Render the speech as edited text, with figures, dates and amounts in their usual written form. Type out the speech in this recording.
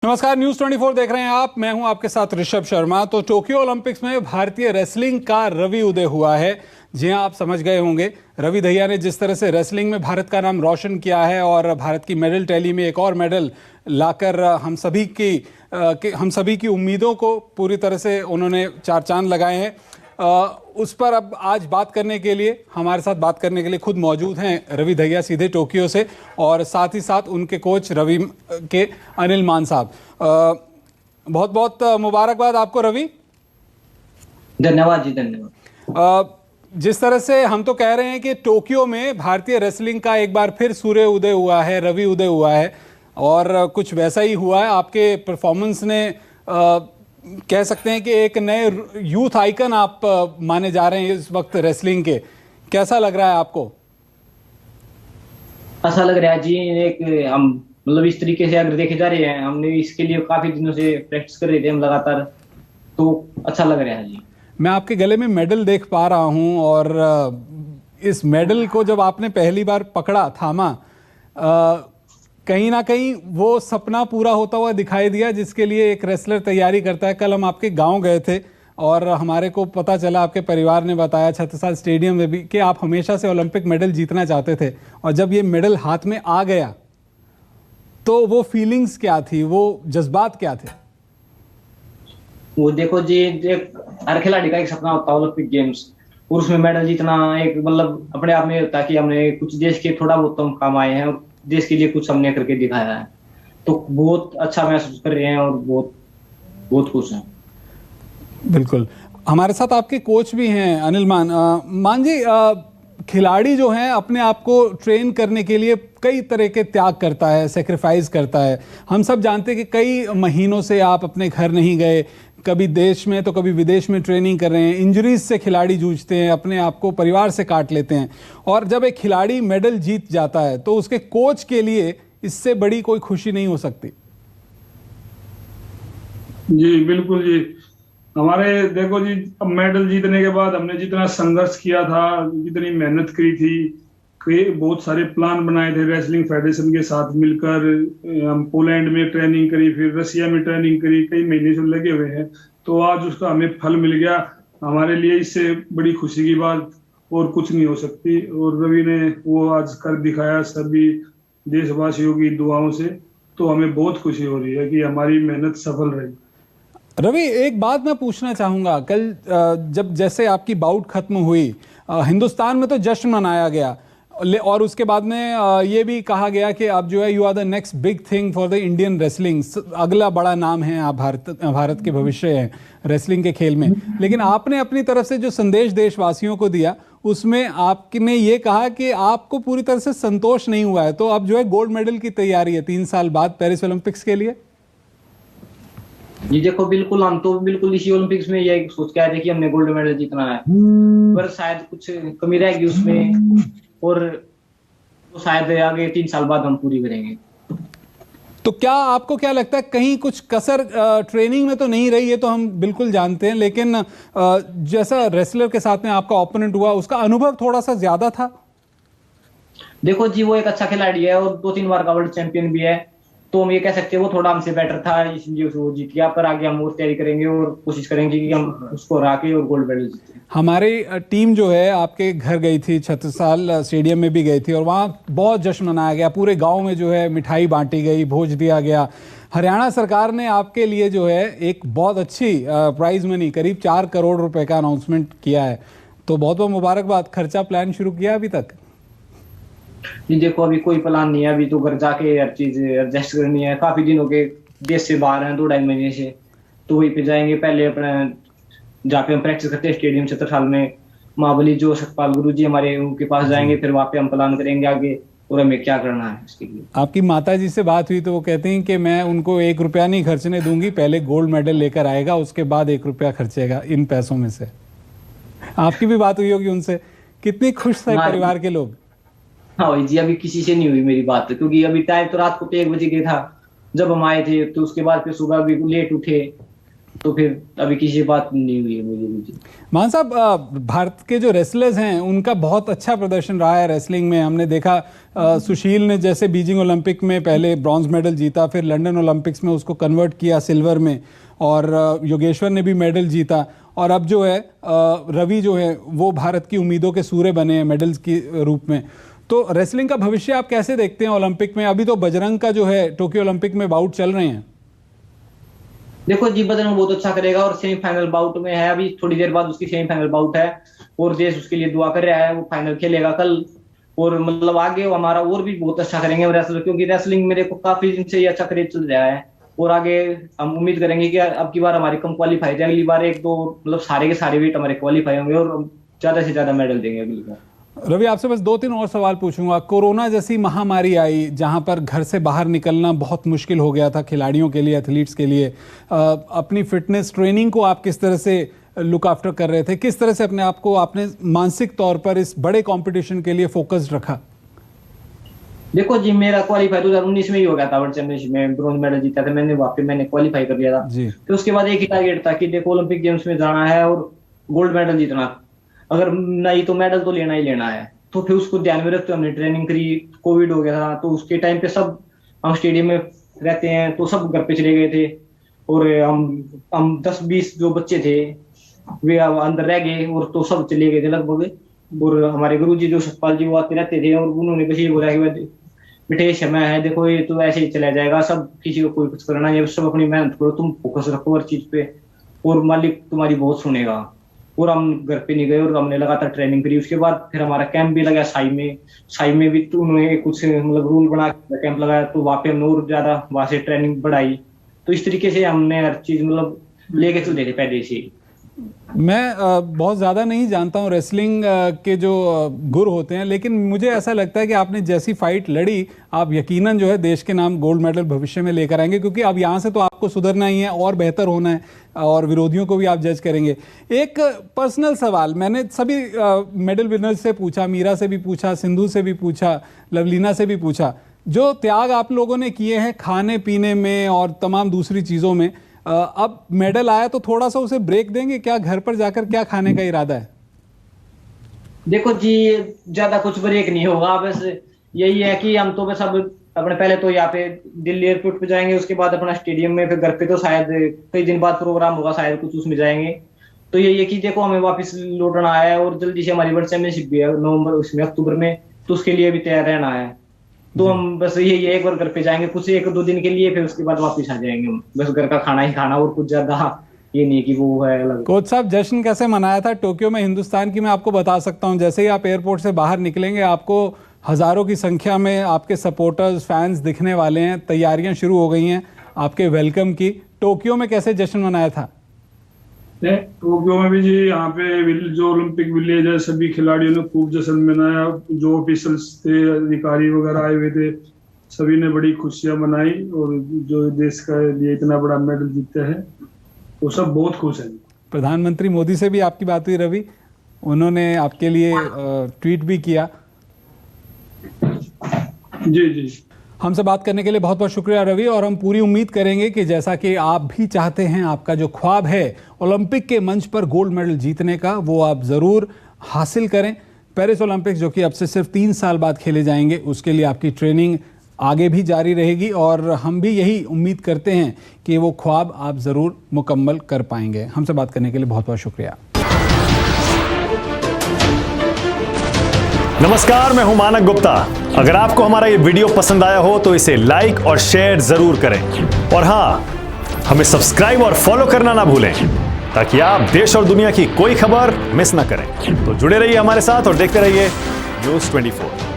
नमस्कार, न्यूज 24 देख रहे हैं आप। मैं हूं आपके साथ ऋषभ शर्मा। तो टोक्यो ओलंपिक्स में भारतीय रेसलिंग का रवि उदय हुआ है। जी हां, आप समझ गए होंगे। रवि दहिया ने जिस तरह से रेसलिंग में भारत का नाम रोशन किया है और भारत की मेडल टैली में एक और मेडल लाकर हम सभी की उम्मीदों को पूरी तरह से उन्होंने चार चांद लगाए हैं। उस पर अब आज बात करने के लिए, हमारे साथ बात करने के लिए खुद मौजूद हैं रवि दहिया सीधे टोक्यो से, और साथ ही साथ उनके कोच रवि के अनिल मान साहब। बहुत बहुत मुबारकबाद आपको रवि। धन्यवाद जी, धन्यवाद। जिस तरह से हम तो कह रहे हैं कि टोक्यो में भारतीय रेसलिंग का एक बार फिर सूर्य उदय हुआ है, रवि उदय हुआ है, और कुछ वैसा ही हुआ है। आपके परफॉर्मेंस ने कह सकते हैं कि एक नए यूथ आइकन आप माने जा रहे हैं इस वक्त रेसलिंग के। कैसा लग रहा है आपको? ऐसा लग रहा है जी, एक हम मतलब इस तरीके से अगर देखे जा रहे हैं, हमने इसके लिए काफी दिनों से प्रैक्टिस कर रहे थे हम लगातार, तो अच्छा लग रहा है जी। मैं आपके गले में मेडल देख पा रहा हूं, और इस मेडल को जब आपने पहली बार पकड़ा, थामा, कहीं ना कहीं वो सपना पूरा होता हुआ दिखाई दिया जिसके लिए एक रेसलर तैयारी करता है। कल हम आपके गांव गए थे और हमारे को पता चला, आपके परिवार ने बताया छत्रसाल स्टेडियम में भी, कि आप हमेशा से ओलंपिक मेडल जीतना चाहते थे, और जब ये मेडल हाथ में आ गया तो वो फीलिंग्स क्या थी, वो जज्बात क्या थे? वो देखो जी, हर खिलाड़ी का एक सपना होता है ओलंपिक गेम्स, और उसमें मेडल जीतना एक मतलब अपने आप में होता है कि हमने कुछ देश के थोड़ा बहुत हम काम आए हैं और देश के लिए कुछ हमने करके दिखाया है। तो बहुत अच्छा महसूस कर रहे हैं और बहुत बहुत खुश हैं। बिल्कुल। हमारे साथ आपके कोच भी हैं अनिल मान जी। खिलाड़ी जो हैं अपने आप को ट्रेन करने के लिए कई तरह के त्याग करता है, सेक्रीफाइस करता है। हम सब जानते हैं कि कई महीनों से आप अपने घर नहीं गए, कभी देश में तो कभी विदेश में ट्रेनिंग कर रहे हैं। इंजरीज से खिलाड़ी जूझते हैं, अपने आप को परिवार से काट लेते हैं, और जब एक खिलाड़ी मेडल जीत जाता है तो उसके कोच के लिए इससे बड़ी कोई खुशी नहीं हो सकती। जी बिल्कुल जी। हमारे देखो जी, अब मेडल जीतने के बाद हमने जितना संघर्ष किया था, जितनी मेहनत की थी, कई बहुत सारे प्लान बनाए थे रेसलिंग फेडरेशन के साथ मिलकर। हम पोलैंड में ट्रेनिंग करी, फिर रसिया में ट्रेनिंग करी, कई महीने से लगे हुए हैं। तो आज उसका हमें फल मिल गया। हमारे लिए इससे बड़ी खुशी की बात और कुछ नहीं हो सकती, और रवि ने वो आज कर दिखाया सभी देशवासियों की दुआओं से। तो हमें बहुत खुशी हो रही है कि हमारी मेहनत सफल रही। रवि, एक बात मैं पूछना चाहूँगा। कल जब जैसे आपकी बाउट खत्म हुई, हिंदुस्तान में तो जश्न मनाया गया, और उसके बाद में ये भी कहा गया कि अब जो है you are the next big thing for the Indian wrestling, अगला बड़ा नाम है आप, भारत के भविष्य हैं रेसलिंग के खेल में। लेकिन आपने अपनी तरफ से जो संदेश देशवासियों को दिया, उसमें आपने ये कहा कि आपको पूरी तरह से संतोष नहीं हुआ है। तो अब जो है गोल्ड मेडल की तैयारी है 3 साल बाद पेरिस ओलंपिक्स के लिए। जी देखो, बिल्कुल हम तो बिल्कुल इसी ओलंपिक्स में यही सोच के आए थे कि हमने गोल्ड मेडल जीतना है, पर शायद कुछ कमी रहेगी उसमें, और तो शायद आगे 3 साल बाद हम पूरी करेंगे। तो क्या आपको क्या लगता है, कहीं कुछ कसर ट्रेनिंग में तो नहीं रही है? तो हम बिल्कुल जानते हैं, लेकिन जैसा रेसलर के साथ में आपका ओपोनेंट हुआ, उसका अनुभव थोड़ा सा ज्यादा था। देखो जी, वो एक अच्छा खिलाड़ी है और 2-3 बार का वर्ल्ड चैंपियन भी है, तो हम ये कह सकते हैं वो थोड़ा हमसे बेटर था, इसलिए वो जीत गया। पर आगे हम और तैयारी करेंगे और कोशिश करेंगे कि हम उसको हरा के और गोल्ड मेडल जीतें। हमारी टीम जो है आपके घर गई थी, छत्रसाल स्टेडियम में भी गई थी, और वहाँ बहुत जश्न मनाया गया। पूरे गांव में जो है मिठाई बांटी गई, भोज दिया गया। हरियाणा सरकार ने आपके लिए जो है एक बहुत अच्छी प्राइज मनी, करीब 4 करोड़ रुपए का अनाउंसमेंट किया है। तो बहुत बहुत मुबारकबाद। खर्चा प्लान शुरू किया अभी तक? जी देखो, अभी कोई प्लान नहीं है। अभी तो घर जाके हर चीज एडजस्ट करनी है। काफी दिन हो गए देश से बाहर हैं, 2-2.5 महीने से, तो वहीं पे जाएंगे। पहले अपने जहाँ पे हम प्रैक्टिस करते हैं स्टेडियम छत्रसाल में, महाबली जो सतपाल गुरु जी हमारे, उनके पास जाएंगे। फिर वहाँ पे हम प्लान करेंगे आगे और हमें क्या करना है इसके लिए। आपकी माता जी से बात हुई तो वो कहती हैं कि मैं उनको 1 रुपया नहीं खर्चने दूंगी, पहले गोल्ड मेडल लेकर आएगा, उसके बाद 1 रुपया खर्चेगा इन पैसों में से। आपकी भी बात हुई होगी उनसे? कितनी खुश थे परिवार के लोग? हाँ भाई जी, अभी किसी से नहीं हुई मेरी बात, क्योंकि अभी टाइम तो रात को 1 बजे गया था जब हम आए थे, तो उसके बाद फिर सुबह भी लेट उठे, तो फिर अभी किसी बात नहीं हुई है मेरी भी। मान साहब, भारत के जो रेसलर्स हैं उनका बहुत अच्छा प्रदर्शन रहा है रेसलिंग में। हमने देखा सुशील ने जैसे बीजिंग ओलंपिक में पहले ब्रॉन्ज मेडल जीता, फिर लंदन ओलंपिक्स में उसको कन्वर्ट किया सिल्वर में, और योगेश्वर ने भी मेडल जीता, और अब जो है रवि जो है वो भारत की उम्मीदों के सूर्य बने हैं मेडल्स के रूप में। तो रेसलिंग का भविष्य आप कैसे देखते हैं ओलंपिक में? अभी तो बजरंग का जो है टोक्यो ओलंपिक में बाउट चल रहे हैं। देखो जी, बजरंग बहुत अच्छा करेगा और सेमीफाइनल बाउट में है, अभी थोड़ी देर बाद उसकी सेमीफाइनल बाउट है और देश उसके लिए दुआ कर रहा है, वो फाइनल खेलेगा कल। और मतलब आगे हमारा और भी बहुत अच्छा करेंगे रेसलर, क्योंकि रेसलिंग मेरे को काफी दिन से ये अच्छा क्रेज चल रहा है और आगे हम उम्मीद करेंगे कि अब की बार हमारी कम क्वालिफाई जाए, अगली बार एक दो मतलब सारे के सारे वेट हमारे क्वालिफाई होंगे और ज्यादा से ज्यादा मेडल देंगे अगली बार। रवि, आपसे बस 2-3 और सवाल पूछूंगा। कोरोना जैसी महामारी आई जहां पर घर से बाहर निकलना बहुत मुश्किल हो गया था खिलाड़ियों के लिए, एथलीट्स के लिए। अपनी फिटनेस ट्रेनिंग को आप किस तरह से लुक आफ्टर कर रहे थे? किस तरह से अपने आप को आपने मानसिक तौर पर इस बड़े कंपटीशन के लिए फोकस्ड रखा? देखो जी, मेरा क्वालिफाई 2019 में ही हो गया था वर्ल्ड चैंपियनशिप में, ब्रॉन्ज मेडल जीता था मैंने, वहाँ पे मैंने क्वालिफाई कर लिया था जी। फिर उसके बाद एक ही टारगेट था कि देखो ओलंपिक गेम्स में जाना है और गोल्ड मेडल जीतना, अगर नहीं तो मेडल तो लेना ही लेना है। तो फिर उसको ध्यान में रखते हमने ट्रेनिंग करी। कोविड हो गया था तो उसके टाइम पे सब हम स्टेडियम में रहते हैं तो सब घर पे चले गए थे और हम 10-20 जो बच्चे थे वे अंदर रह गए और तो सब चले गए थे लगभग। और हमारे गुरुजी जो सतपाल जी वो आते रहते थे और उन्होंने बस ये बोला कि बेटे समय है, देखो ये तो ऐसे ही चला जाएगा, सब किसी को कोई कुछ करना है, सब अपनी मेहनत करो, तुम फोकस रखो हर चीज पे और मालिक तुम्हारी बहुत सुनेगा। और हम घर पे नहीं गए और हमने लगातार ट्रेनिंग करी। उसके बाद फिर हमारा कैंप भी लगा साई में भी तो उन्होंने कुछ मतलब रूल बना के कैंप लगाया, तो वहाँ पे हमने और ज्यादा वहां से ट्रेनिंग बढ़ाई। तो इस तरीके से हमने हर चीज मतलब लेके चलते थे पहले से। मैं बहुत ज़्यादा नहीं जानता हूँ रेसलिंग के जो गुर होते हैं, लेकिन मुझे ऐसा लगता है कि आपने जैसी फाइट लड़ी, आप यकीनन जो है देश के नाम गोल्ड मेडल भविष्य में लेकर आएंगे, क्योंकि अब यहाँ से तो आपको सुधरना ही है और बेहतर होना है और विरोधियों को भी आप जज करेंगे। एक पर्सनल सवाल मैंने सभी मेडल विनर्स से पूछा, मीरा से भी पूछा, सिंधु से भी पूछा, लवलीना से भी पूछा, जो त्याग आप लोगों ने किए हैं खाने पीने में और तमाम दूसरी चीज़ों में, अब मेडल आया तो थोड़ा सा उसे ब्रेक देंगे क्या? घर पर जाकर क्या खाने का इरादा है? देखो जी, ज्यादा कुछ ब्रेक नहीं होगा, बस यही है कि हम तो बस अब अपने पहले तो यहाँ पे दिल्ली एयरपोर्ट पे जाएंगे, उसके बाद अपना स्टेडियम में, फिर घर पे तो शायद कई दिन बाद प्रोग्राम होगा, शायद कुछ उसमें जाएंगे। तो यही है कि देखो हमें वापस लौटना है और जल्दी से हमारी वर्ल्ड चैंपियनशिप भी है नवंबर उसमें अक्टूबर में, तो उसके लिए भी तैयार रहना है। तो हम बस यही एक बार घर पे जाएंगे कुछ 1-2 दिन के लिए, फिर उसके बाद वापस आ जाएंगे हम, बस घर का खाना ही खाना और कुछ ज्यादा ये नहीं कि वो है अलग। कोच साहब, जश्न कैसे मनाया था टोक्यो में हिंदुस्तान की? मैं आपको बता सकता हूं, जैसे ही आप एयरपोर्ट से बाहर निकलेंगे आपको हजारों की संख्या में आपके सपोर्टर्स, फैंस दिखने वाले हैं। तैयारियां शुरू हो गई हैं आपके वेलकम की। टोक्यो में कैसे जश्न मनाया था? टोक्यो में भी जी यहाँ पे जो ओलंपिक विलेज है सभी खिलाड़ियों ने खूब जश्न मनाया। जो ऑफिशियल्स थे, अधिकारी वगैरह आए हुए थे, सभी ने बड़ी खुशियां मनाई और जो देश का लिए इतना बड़ा मेडल जीते हैं वो सब बहुत खुश हैं। प्रधानमंत्री मोदी से भी आपकी बात हुई रवि? उन्होंने आपके लिए ट्वीट भी किया। जी जी, हमसे बात करने के लिए बहुत बहुत शुक्रिया रवि, और हम पूरी उम्मीद करेंगे कि जैसा कि आप भी चाहते हैं, आपका जो ख्वाब है ओलंपिक के मंच पर गोल्ड मेडल जीतने का, वो आप ज़रूर हासिल करें। पेरिस ओलंपिक्स जो कि अब से सिर्फ 3 साल बाद खेले जाएंगे, उसके लिए आपकी ट्रेनिंग आगे भी जारी रहेगी और हम भी यही उम्मीद करते हैं कि वो ख्वाब आप ज़रूर मुकम्मल कर पाएंगे। हमसे बात करने के लिए बहुत बहुत शुक्रिया। नमस्कार, मैं हूं मानक गुप्ता। अगर आपको हमारा ये वीडियो पसंद आया हो तो इसे लाइक और शेयर जरूर करें, और हाँ, हमें सब्सक्राइब और फॉलो करना ना भूलें ताकि आप देश और दुनिया की कोई खबर मिस ना करें। तो जुड़े रहिए हमारे साथ और देखते रहिए News 24।